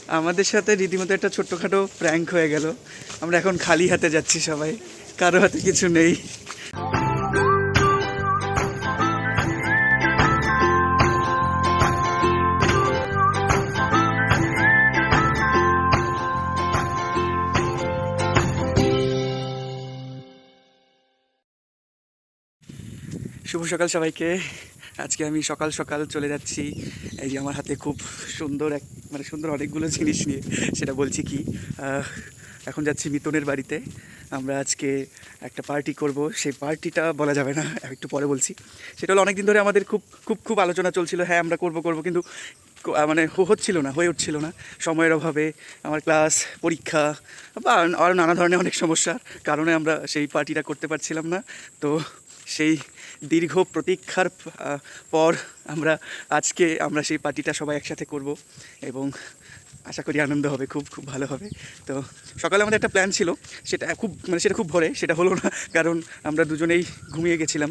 আমাদের সাথে রীতিমতো একটা ছোট্টখাটো প্র্যাঙ্ক হয়ে গেল। আমরা এখন খালি হাতে যাচ্ছি, সবাই, কারো হাতে কিছু নেই। শুভ সকাল সবাইকে। আজকে আমি সকাল সকাল চলে যাচ্ছি। এই যে আমার হাতে খুব সুন্দর সুন্দর অনেকগুলো জিনিস নিয়ে, সেটা বলছি কি, এখন যাচ্ছি মিতনের বাড়িতে। আমরা আজকে একটা পার্টি করব। সেই পার্টিটা বলা যাবে না, একটু পরে বলছি। সেটা হলো, অনেক দিন ধরে আমাদের খুব খুব খুব আলোচনা চলছিল, হ্যাঁ আমরা করব কিন্তু হচ্ছিল না, হয়ে উঠছিল না সময়ের অভাবে। আমার ক্লাস, পরীক্ষা বা আরও নানা ধরনের অনেক সমস্যার কারণে আমরা সেই পার্টিটা করতে পারছিলাম না। তো সেই দীর্ঘ প্রতীক্ষার পর আজকে আমরা সেই পার্টিটা সবাই একসাথে করব এবং আশা করি আনন্দ হবে, খুব খুব ভালো হবে। তো সকালে আমাদের একটা প্ল্যান ছিল, সেটা খুব ভোরে, সেটা হলো না, কারণ আমরা দুজনেই ঘুমিয়ে গেছিলাম।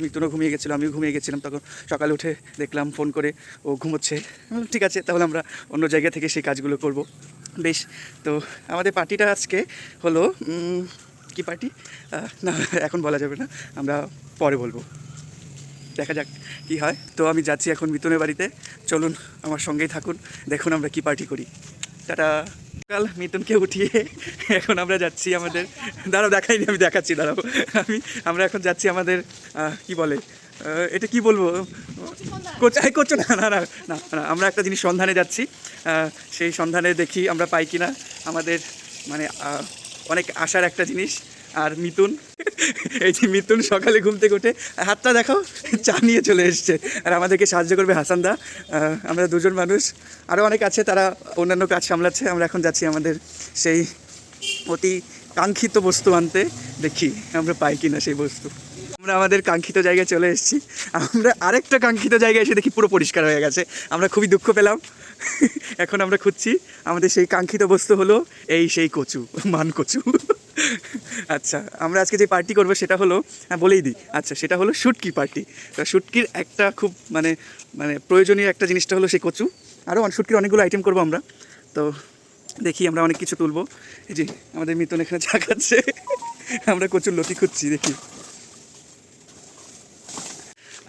মিতুনও ঘুমিয়ে গেছিলো, আমিও ঘুমিয়ে গেছিলাম। তখন সকালে উঠে দেখলাম ফোন করে ও ঘুমোচ্ছে। ঠিক আছে, তাহলে আমরা অন্য জায়গা থেকে সেই কাজগুলো করব। বেশ, তো আমাদের পার্টিটা আজকে হলো কি পার্টি না, এখন বলা যাবে না, আমরা পরে বলবো, দেখা যাক কী হয়। তো আমি যাচ্ছি এখন মিতুনের বাড়িতে, চলুন আমার সঙ্গেই থাকুন, দেখুন আমরা কি পার্টি করি। টাটা। কাল মিতুনকে উঠিয়ে এখন আমরা যাচ্ছি আমাদের, দাঁড়াও দেখাইনি, আমি দেখাচ্ছি, দাঁড়াও। আমরা এখন যাচ্ছি আমাদের কি বলে, এটা কি বলবো, করছো না না না না না, আমরা একটা জিনিস সন্ধানে যাচ্ছি। সেই সন্ধানে দেখি আমরা পাই কিনা আমাদের অনেক আশার একটা জিনিস। আর মিতুন, এই যে মিতুন সকালে ঘুম থেকে উঠে হাতটা দেখাও, চা নিয়ে চলে এসছে, আর আমাদেরকে সাহায্য করবে হাসানদা। আমরা দুজন মানুষ, আরও অনেক আছে, তারা অন্যান্য কাজ সামলাচ্ছে। আমরা এখন যাচ্ছি আমাদের সেই অতি কাঙ্ক্ষিত বস্তু আনতে, দেখি আমরা পাই কিনা সেই বস্তু। আমরা আমাদের কাঙ্ক্ষিত জায়গায় চলে এসেছি। আমরা আরেকটা কাঙ্ক্ষিত জায়গায় এসে দেখি পুরো পরিষ্কার হয়ে গেছে। আমরা খুবই দুঃখ পেলাম। এখন আমরা খুঁজছি আমাদের সেই কাঙ্ক্ষিত বস্তু, হলো সেই কচু, মান কচু। আচ্ছা, আমরা আজকে যে পার্টি করবো সেটা হলো, বলেই দিই, আচ্ছা, সেটা হলো শুটকি পার্টি। তো শুটকির একটা খুব প্রয়োজনীয় একটা জিনিসটা হলো সেই কচু। আরও শুটকির অনেকগুলো আইটেম করবো আমরা। তো দেখি, আমরা অনেক কিছু তুলবো। এই যে আমাদের মিতন এখানে চা খাচ্ছে, আমরা কচুর লতি খুঁজছি, দেখি।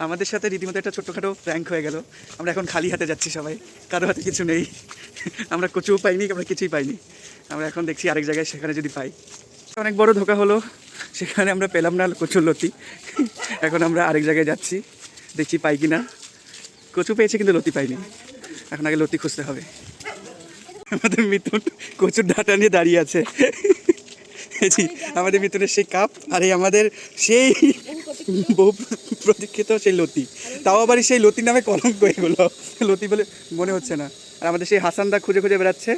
আমাদের সাথে রীতিমতো একটা ছোট্টখাটো প্র্যাঙ্ক হয়ে গেল। আমরা এখন খালি হাতে যাচ্ছি, সবাই, কারো হাতে কিছু নেই। আমরা কচুও পাইনি, আমরা কিছুই পাইনি। আমরা এখন দেখছি আরেক জায়গায়, সেখানে যদি পাই। অনেক বড় ধোঁকা হলো, সেখানে আমরা পেলাম না কচুর লতি। এখন আমরা আরেক জায়গায় যাচ্ছি, দেখছি পাই কিনা। কচু পেয়েছি কিন্তু লতি পাইনি, এখন আগে লতি খুঁজতে হবে। আমাদের মিতুন কচুর ডাঁটা নিয়ে দাঁড়িয়ে আছে। আমাদের মিতুনের সেই কাপ, আর এই আমাদের সেই বহু প্রতীক্ষিত সেই লতি। তাও আবার সেই লতির নামে কলঙ্ক, এগুলো লতি বলে মনে হচ্ছে না। আর আমাদের সেই হাসানদা খুঁজে খুঁজে বেড়াচ্ছে,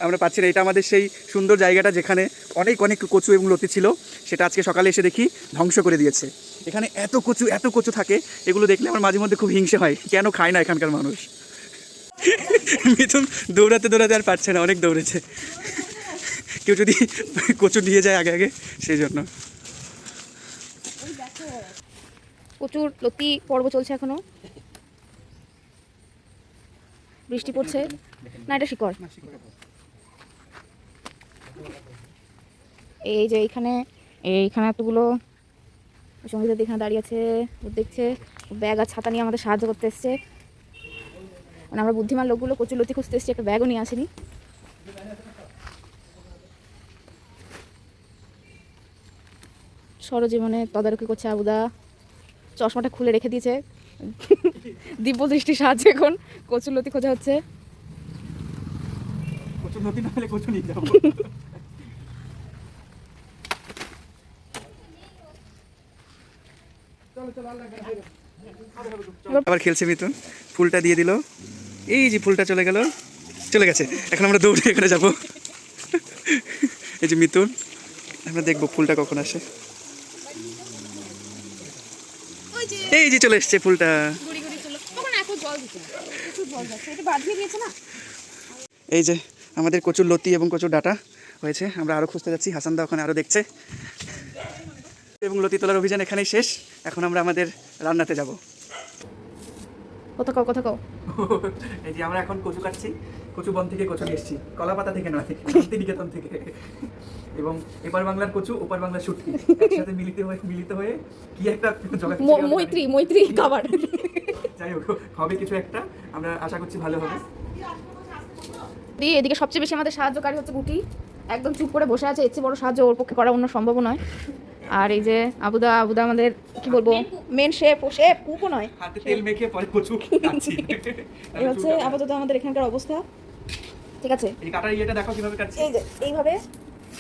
আমরা পাচ্ছি না। এটা আমাদের সেই সুন্দর জায়গাটা, যেখানে অনেক অনেক কচু এবং লতি ছিল, সেটা আজকে সকালে এসে দেখি ধ্বংস করে দিয়েছে। এখানে এত কচু থাকে, এগুলো দেখলে আমার মাঝে মধ্যে খুব হিংসে হয়, কেন খায় না এখানকার মানুষ। মিথুন দৌড়াতে আর পারছে না, অনেক দৌড়েছে। কেউ যদি কচু নিয়ে যায় আগে সেই জন্য। প্রচুর লতি পর্ব চলছে, এখনো বৃষ্টি পড়ছে না, এটা শিকড়। এই যে এইখানে এতগুলো সঙ্গীত এখানে দাঁড়িয়ে আছে, দেখছে, ব্যাগ আর ছাতা নিয়ে আমাদের সাহায্য করতে এসছে। আমরা বুদ্ধিমান লোকগুলো কচুর লতি খুঁজতে এসছি, একটা ব্যাগও নিয়ে আসেনি। সরজীবনে তদারকি করছে আবুদা, চশমাটা খুলে রেখে দিয়েছে। দিব্য দৃষ্টির সাহায্যে এখন কচুর লতি খোঁজা হচ্ছে। আবার খেলছে মিতুন, ফুলটা দিয়ে দিল, এই যে ফুলটা চলে গেছে। এখন আমরা দৌড়ে এখানে যাবো। এই যে মিতুন, আমরা দেখবো ফুলটা কখন আসে। এই যে চলে এসছে ফুলটা। এই যে আমাদের কচুর লতি এবং কচুর ডাঁটা হয়েছে। আমরা আরও খুঁজতে যাচ্ছি, হাসানদা ওখানে আরও দেখছে। এবং লতি তোলার অভিযান এখানেই শেষ। এখন আমরা আমাদের রান্নাতে যাব। কথা কও। এই যে আমরা এখন কচু কাটছি, কচু বন থেকে কচু নিয়ে এসেছি, কলা পাতা থেকে নয়, শান্তিনিকেতন থেকে। এবং এপার বাংলার কচু ওপার বাংলার শুটকি একসাথে মিলিত হয়ে কি একটা জগৎ মৈত্রী খাবার। যাই হোক, হবে কিছু একটা, আমরা আশা করছি ভালো হবে। দিয়ে এদিকে সবচেয়ে বেশি আমাদের সাহায্যকারী হচ্ছে গুটি, একদম চুপ করে বসে আছে, এর চেয়ে বড় সাহায্য ওর পক্ষে করা অন্য সম্ভব নয়। আর এই যে আবুদা আমাদের কি বলবো মেন শেফ, ও শেফ কুকও নয়, হাতে তেল মেখে পরে কচু খাচ্ছি। এই হচ্ছে আপাতত আমাদের এখানকার অবস্থা। ঠিক আছে, এই কাটার ইয়েটা দেখো কিভাবে কাটছি। এই যে এইভাবে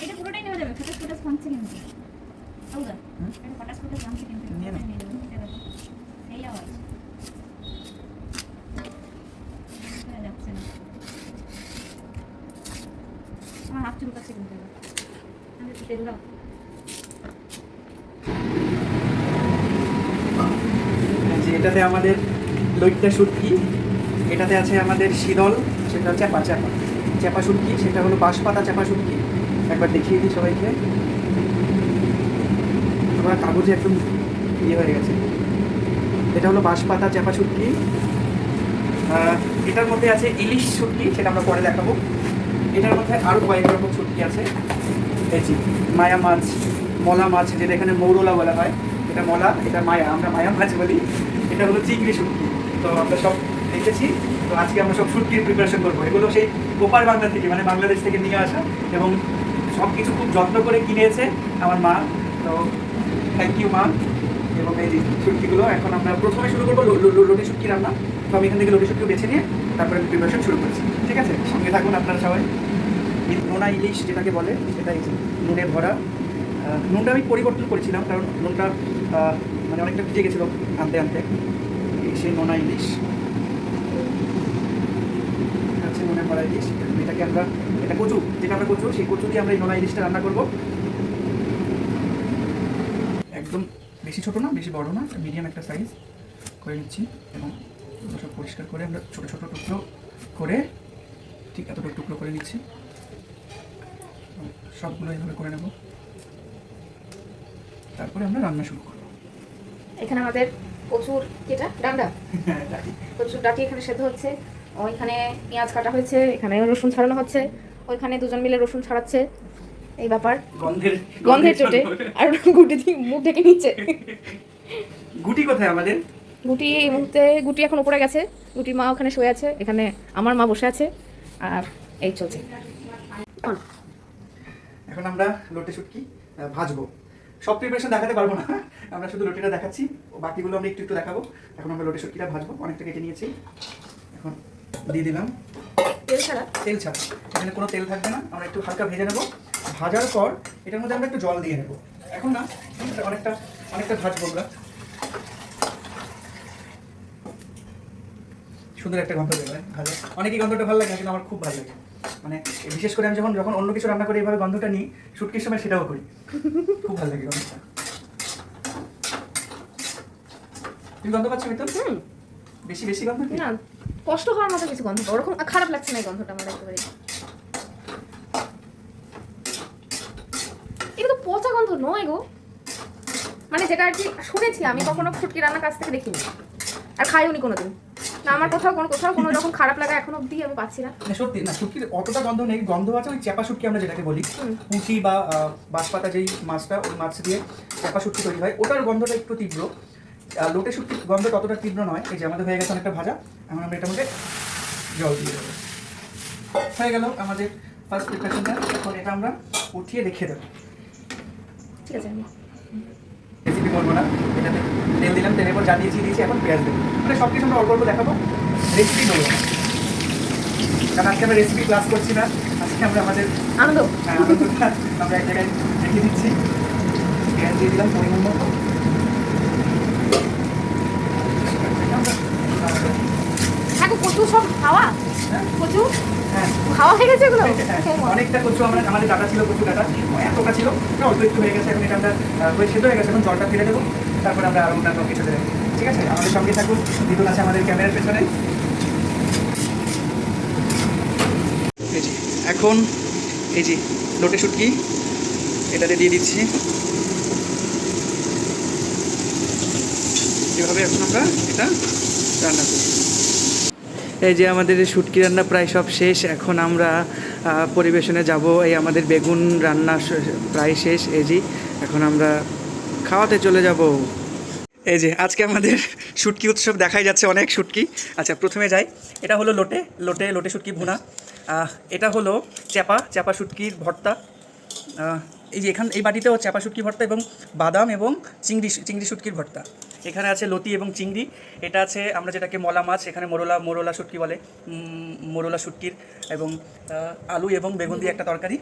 এটা পুরোটাই নেওয়া যাবে, ফটাস ফটাস ভাঙছে কিন্তু। আউদা, এটা ফটাস ফটাস ভাঙছে কিন্তু। নিয়ে নাও। এটা দেখো, এই আওয়াজ। এটা যাচ্ছে না। আমার হাত চুলকাচ্ছে কিন্তু এবার। আমি একটু তেল দাও। যে এটাতে আমাদের লইট্টা শুটকি, এটাতে আছে আমাদের শীতল, সেটা চ্যাপা শুটকি, সেটা হলো বাঁশপাতা চ্যাপা শুটকি। একবার দেখিয়ে দিই সবাইকে, তোমার কাগজে একদম ইয়ে হয়ে গেছে। এটা হলো বাঁশপাতা চ্যাপা শুটকি। এটার মধ্যে আছে ইলিশ শুটকি, সেটা আমরা পরে দেখাবো। এটার মধ্যে আরও কয়েক রকম শুটকি আছে। এই যে মায়া মাছ, মলা মাছ, যেটা এখানে মৌরলা বলা হয়, এটা মলা, এটা মায়া, আমরা মায়া মাছ বলি। এটা হলো চিংড়ি শুটকি। তো আমরা সব দেখেছি, তো আজকে আমরা সব শুটকির প্রিপারেশন করবো। এগুলো সেই ওপার বাংলা থেকে, মানে বাংলাদেশ থেকে নিয়ে আসা, এবং সব কিছু খুব যত্ন করে কিনেছে আমার মা। তো থ্যাংক ইউ মা। এবং এই যে শুটকিগুলো এখন আমরা প্রথমে শুরু করবো লটি শুটকি রান্না। তো আমি এখান থেকে লটি শুটকি বেছে নিয়ে তারপরে প্রিপারেশন শুরু করছি। ঠিক আছে, সঙ্গে থাকুন আপনারা সবাই। নোনা ইলিশ যেটাকে বলে, সেটা এই যে নুনে ভরা। নুনটা আমি পরিবর্তন করেছিলাম, কারণ নুনটা মানে অনেকটা ভিজে গেছিলো আনতে। সেই নোনা ইলিশ আছে, নুনে ভরা ইলিশ। এটাকে আমরা, এটা কচু, যেটা আমরা কচু, সেই কচু দিয়ে আমরা এই নোনা ইলিশটা রান্না করবো। একদম বেশি ছোটো না, বেশি বড় না, মিডিয়াম একটা সাইজ করে নিচ্ছি। এবং সব পরিষ্কার করে আমরা ছোটো ছোটো টুকরো করে, ঠিক এতটুকু টুকরো করে নিচ্ছি। সবগুলো এইভাবে করে নেব, তারপরে আমরা রান্না শুরু করবো। এখানে আমাদের প্রচুর যেটা ডান্ডা, প্রচুর ডাটি এখানে সেদ্ধ হচ্ছে। ওইখানে পেঁয়াজ কাটা হয়েছে, এখানে রসুন ছাড়ানো হচ্ছে, ওইখানে দুজন মিলে রসুন ছাড়াচ্ছে। এই ব্যাপার, গন্ধের চোটে আর গুটি দিয়ে মুখ ঢেকে নিচ্ছে। গুটি কোথায় আমাদের? গুটি এই মুহূর্তে, গুটি এখন উপরে গেছে, গুটির মা ওখানে শুয়ে আছে, এখানে আমার মা বসে আছে, আর এই চলছে। এখন আমরা লটে শুটকি ভাজবো। সব প্রিপারেশন দেখাতে পারবো না, আমরা শুধু লটিটা দেখাচ্ছি, বাকিগুলো আমরা একটু দেখাবো। এখন আমরা লটে শুটকিটা ভাজবো, অনেকটা কেটে নিয়েছি। এখন দিয়ে দিলাম তেল ছাড়া, এখানে কোনো তেল থাকবে না। আমরা একটু হালকা ভেজে নেবো। ভাজার পর এটার মধ্যে আমরা একটু জল দিয়ে নেবো। এখন না, অনেকটা ভাজবো আমরা। সুন্দর একটা গন্ধ বেরোয় ভাজা। অনেকই গন্ধটা ভালো লাগে, কিন্তু আমার খুব ভালো লাগে। মানে বিশেষ করে আমি যখন অন্য কিছু রান্না করি, এইভাবে গন্ধটা নিই, শুটকির সময় সেটাও করি, খুব ভালো লাগে গন্ধটা। তুমি গন্ধ পাচ্ছ তো? বেশি গন্ধ না কষ্ট হওয়ার মতো কিছু গন্ধ, ওরকম খারাপ লাগছে না এই গন্ধটা আমার একেবারে। এটা তো পচা গন্ধ নয় গো, মানে যেটা আর কি শুনেছি, আমি কখনো শুটকি রান্নার কাছ থেকে দেখিনি আর খাইওনি কোনোদিন। না আমার কোথাও কোনো রকম খারাপ লাগা এখনো অব্দি আমি পাচ্ছি না। সত্যি না, শুটকির অতটা গন্ধ নেই। গন্ধ আছে ওই চ্যাপা শুটকি আমরা যেটাকে বলি, পুঁটি বা বাঁশপাতা যেই মাছটা, ওই মাছ দিয়ে চ্যাপা শুটকি তৈরি হয়, ওটার গন্ধটা একটু তীব্র। লোটে শুটকির গন্ধ ততটা তীব্র নয়। এই যে আমাদের হয়ে গেছে অনেকটা ভাজা, এখন আমরা এটার মধ্যে জল দিয়ে দেবো। হয়ে গেল আমাদের ফার্স্ট প্রিপারেশনটা। এখন এটা আমরা উঠিয়ে রেখে দেবো। ঠিক আছে, আমি রেসিপি বলবো না, এটাতে তেল দিলাম, তেলের পর দিয়েছি, এখন পেঁয়াজ দেবো। মানে সব কিছু আমরা অল্প দেখাবো, রেসিপি বলবো না, কারণ আজকে আমরা রেসিপি ক্লাস করছি না। আজকে আমরা আমাদের আনন্দটা আমরা এক জায়গায় রেখে দিচ্ছি। পেঁয়াজ দিয়ে দিলাম পরিমাণ মতো। কচু সব খাওয়া, কচু হ্যাঁ খাওয়া হয়ে গেছে এগুলো। অনেকটা কচু আমাদের ডাটা ছিল, কচু ডাটা এতটা ছিল, অল্প একটু হয়ে গেছে। এখন এটা আমরা সেদ্ধ হয়ে গেছে, এখন জলটা ফেলে দেবো, তারপরে আমরা আরো অন্যান্য কিছু দেবো। ঠিক আছে, আমাদের সঙ্গে থাকুন। দিদুন আছে আমাদের ক্যামেরার পেছনে। এখন এই যে লোটে শুটকি এটাতে দিয়ে দিচ্ছি। এভাবে এখন আমরা এটা রান্না করি। এই যে আমাদের শুটকি রান্না প্রায় সব শেষ। এখন আমরা পরিবেশনে যাব। এই আমাদের বেগুন রান্না প্রায় শেষ। এই যে এখন আমরা খাওয়াতে চলে যাব। এই যে আজকে আমাদের শুটকি উৎসব দেখাই যাচ্ছে, অনেক শুটকি। আচ্ছা প্রথমে যাই, এটা হলো লোটে লোটে লোটে শুটকি ভুনা। এটা হলো চ্যাপা শুটকির ভর্তা। এই যে এই বাটিতেও চ্যাপা শুটকি ভর্তা এবং বাদাম এবং চিংড়ি শুটকির ভর্তা। এখানে আছে লতি এবং চিংড়ি। এটা আছে আমরা যেটাকে মলা মাছ, এখানে মোরলা শুটকি বলে, মোরলা শুটকির এবং আলু এবং বেগুন দিয়ে একটা তরকারি।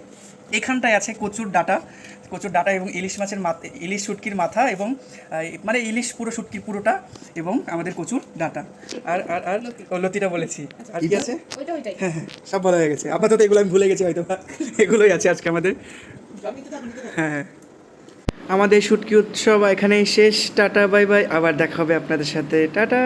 এখানটায় আছে কচুর ডাঁটা এবং ইলিশ শুটকির মাথা এবং মানে ইলিশ পুরো শুটকির পুরোটা এবং আমাদের কচুর ডাঁটা আর আর আর লতিটা বলেছি। আর কি আছে? হ্যাঁ হ্যাঁ সব বলা হয়ে গেছে। আপাতত এগুলো আমি ভুলে গেছি হয়তো, এগুলোই আছে আজকে আমাদের। হ্যাঁ হ্যাঁ, আমাদের শুটকি উৎসব এখানেই শেষ। টাটা বাই বাই, আবার দেখা হবে আপনাদের সাথে। টাটা।